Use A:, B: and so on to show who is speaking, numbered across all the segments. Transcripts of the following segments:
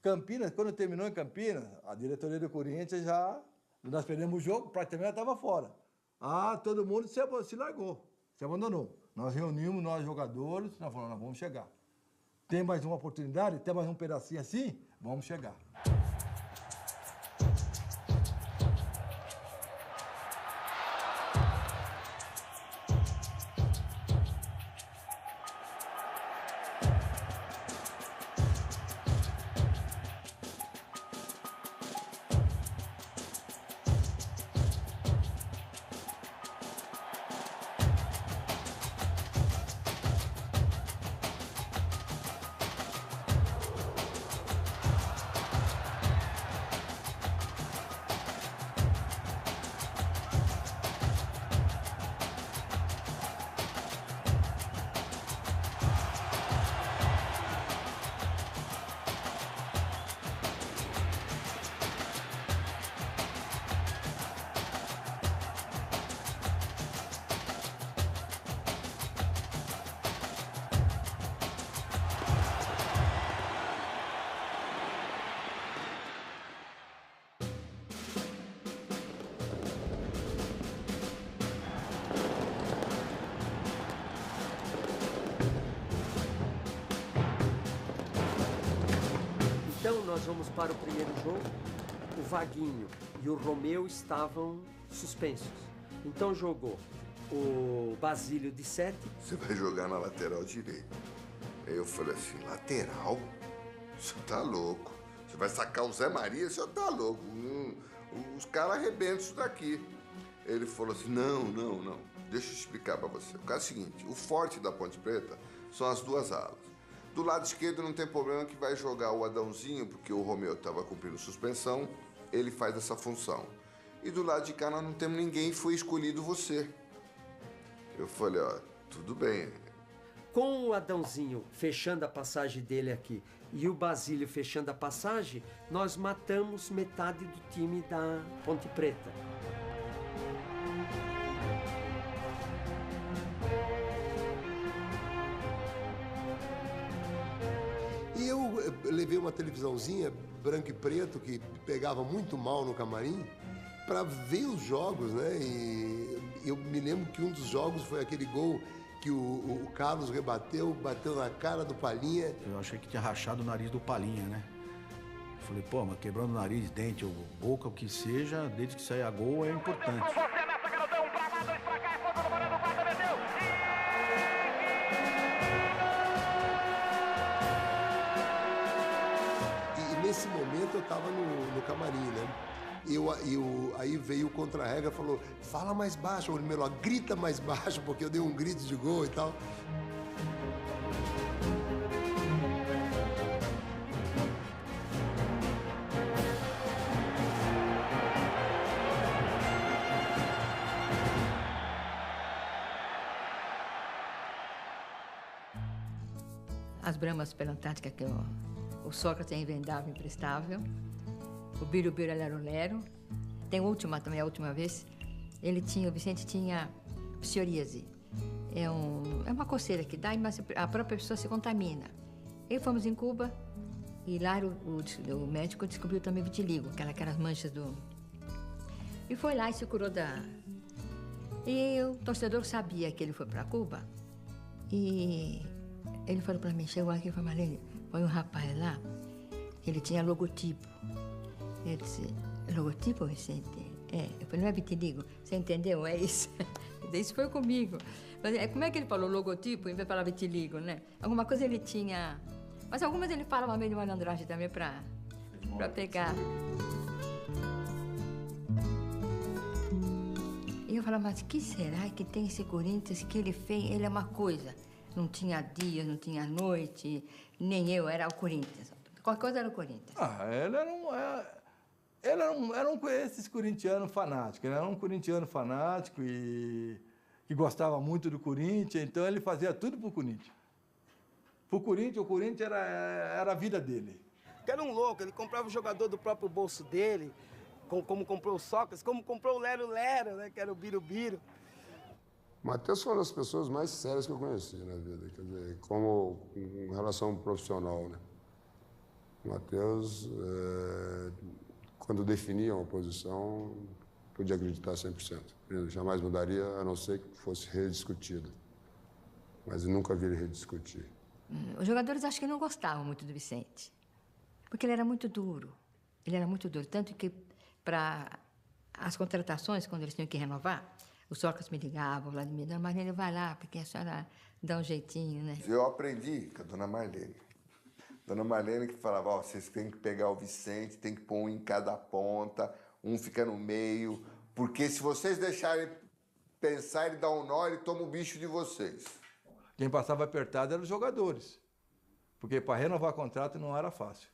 A: Campinas, quando terminou em Campinas, a diretoria do Corinthians já... Nós perdemos o jogo, praticamente estava fora. Todo mundo se largou, se abandonou. Nós reunimos, nós jogadores, nós falamos, vamos chegar. Tem mais uma oportunidade, tem mais um pedacinho assim, vamos chegar.
B: Então nós vamos para o primeiro jogo. O Vaguinho e o Romeu estavam suspensos. Então jogou o Basílio de 7.
C: Você vai jogar na lateral direita. Aí eu falei assim, lateral? Você tá louco. Você vai sacar o Zé Maria? Você tá louco. Os caras arrebentam isso daqui. Ele falou assim, não. Deixa eu explicar pra você. O caso é o seguinte, o forte da Ponte Preta são as duas alas. Do lado esquerdo não tem problema que vai jogar o Adãozinho, porque o Romeu estava cumprindo suspensão, ele faz essa função. E do lado de cá nós não temos ninguém, foi escolhido você. Eu falei, tudo bem.
B: Com o Adãozinho fechando a passagem dele aqui e o Basílio fechando a passagem, nós matamos metade do time da Ponte Preta.
D: E eu levei uma televisãozinha branco e preto que pegava muito mal no camarim para ver os jogos, né? E eu me lembro que um dos jogos foi aquele gol que o Carlos bateu na cara do Palhinha.
E: Eu achei que tinha rachado o nariz do Palhinha, né? Falei, pô, mas quebrando o nariz, dente ou boca, o que seja, desde que saia gol é importante.
F: Com você nessa, garotão, pra lá, dois pra cá, é fogo no Moreno, guarda, meteu!
D: E nesse momento eu tava no camarim, né? Aí veio o contra-regra e falou, fala mais baixo, o Meló, grita mais baixo, porque eu dei um grito de gol e tal.
G: As bramas pela Antártica que o Sócrates inventava imprestável. O Birubiru era o Lero. Tem última também, a última vez. O Vicente tinha psoríase. É uma coceira que dá, mas a própria pessoa se contamina. E fomos em Cuba e lá o médico descobriu também vitiligo, aquelas manchas do... E foi lá e se curou da... E o torcedor sabia que ele foi para Cuba e ele falou para mim, chegou aqui e falou, Marlene, foi um rapaz lá, ele tinha logotipo. Ele disse, logotipo, Vicente? Eu falei, não é vitiligo? Você entendeu? É isso. Isso foi comigo. Mas, como é que ele falou logotipo em vez de falar vitiligo, né? Alguma coisa ele tinha... Mas algumas ele falava meio de malandragem também para pegar. E eu falava, mas que será que tem esse Corinthians que ele fez? Ele é uma coisa. Não tinha dia, não tinha noite, nem eu, era o Corinthians. Qualquer coisa era o Corinthians.
A: Ele era um esses corintianos fanáticos. Ele era um corintiano fanático e que gostava muito do Corinthians, então ele fazia tudo pro Corinthians. Pro Corinthians, o Corinthians era a vida dele.
H: Era um louco, ele comprava o jogador do próprio bolso dele, como comprou o Sócrates, como comprou o Lero Lero, né, que era o Birubiru.
D: Matheus foi uma das pessoas mais sérias que eu conheci na vida, quer dizer, como em relação profissional, né?
I: O Matheus, quando definia uma posição, podia acreditar 100%. Ele jamais mudaria, a não ser que fosse rediscutido. Mas eu nunca vi ele rediscutir.
G: Os jogadores acho que não gostavam muito do Vicente, porque ele era muito duro. Ele era muito duro, tanto que para as contratações, quando eles tinham que renovar, o Sócrates me ligava, o Vladimir, Dona Marlene, vai lá, porque a senhora dá um jeitinho, né?
C: Eu aprendi com a Dona Marlene. Dona Marlene que falava, ó, vocês têm que pegar o Vicente, tem que pôr um em cada ponta, um fica no meio, porque se vocês deixarem pensar, ele dá um nó, ele toma o bicho de vocês.
A: Quem passava apertado eram os jogadores, porque para renovar contrato não era fácil.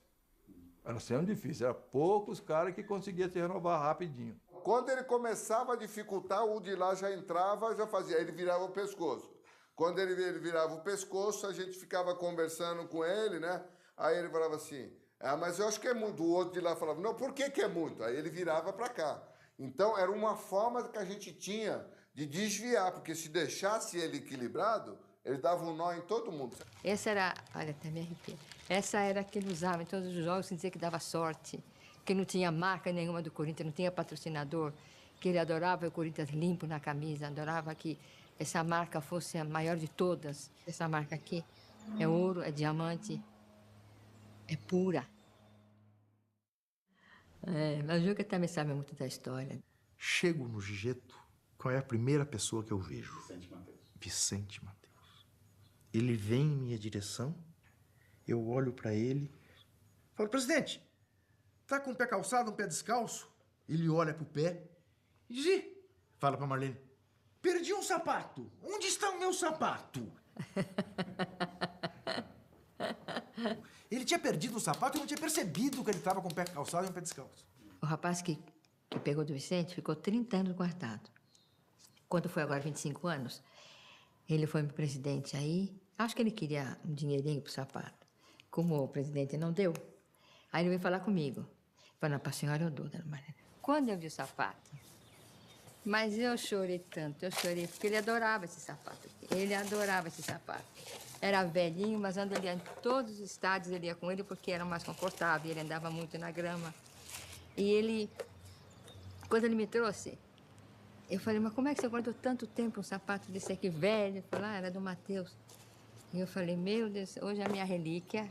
A: Era sempre difícil, era poucos caras que conseguiam se renovar rapidinho.
C: Quando ele começava a dificultar, o de lá já entrava, já fazia, ele virava o pescoço. Quando ele virava o pescoço, a gente ficava conversando com ele, né? Aí ele falava assim, mas eu acho que é muito. O outro de lá falava, não, por que é muito? Aí ele virava para cá. Então, era uma forma que a gente tinha de desviar, porque se deixasse ele equilibrado, ele dava um nó em todo mundo.
G: Essa era, olha, até me arrepio. Essa era que ele usava em todos os jogos, sem dizer que dava sorte, que não tinha marca nenhuma do Corinthians, não tinha patrocinador, que ele adorava o Corinthians limpo na camisa, adorava que essa marca fosse a maior de todas. Essa marca aqui é ouro, é diamante, é pura. Mas o Juca também sabe muito da história.
J: Chego no Gigeto, qual é a primeira pessoa que eu vejo? Vicente Matheus. Vicente Matheus. Ele vem em minha direção, eu olho pra ele, falo, presidente, tá com o pé calçado, um pé descalço? Ele olha pro pé e diz, ih, fala pra Marlene, perdi um sapato, onde está o meu sapato? Ele tinha perdido o sapato e não tinha percebido que ele estava com o pé calçado e um pé descalço.
G: O rapaz que pegou do Vicente ficou 30 anos guardado. Quando foi agora 25 anos, ele foi meu presidente aí. Acho que ele queria um dinheirinho pro sapato. Como o presidente não deu, aí ele veio falar comigo. Falou, para a senhora eu dou, Dona Marlene. Quando eu vi o sapato, mas eu chorei tanto, eu chorei, porque ele adorava esse sapato aqui. Ele adorava esse sapato. Era velhinho, mas onde ele ia, em todos os estádios ele ia com ele, porque era mais confortável, ele andava muito na grama. E ele, quando ele me trouxe, eu falei, mas como é que você guardou tanto tempo um sapato desse aqui velho? Ele falou, era do Matheus. E eu falei, meu Deus, hoje é a minha relíquia,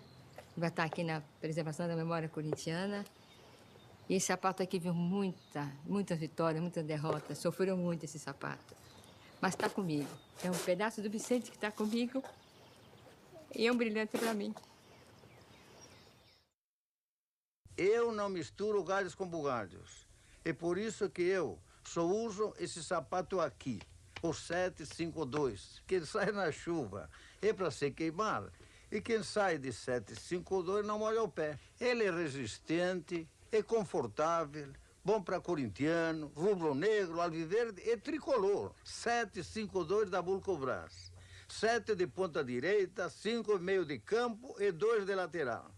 G: vai estar aqui na preservação da memória corintiana. E esse sapato aqui viu muitas vitórias, muitas derrotas, sofreu muito esse sapato. Mas está comigo. É um pedaço do Vicente que está comigo e é um brilhante para mim.
E: Eu não misturo galhos com bugalhos. É por isso que eu só uso esse sapato aqui, o 752, que sai na chuva. É para se queimar. E quem sai de 752 não molha o pé. Ele é resistente, é confortável, bom para corintiano, rubro-negro, alviverde e tricolor. 752 da Vulcobras. 7 de ponta direita, 5 em meio de campo e 2 de lateral.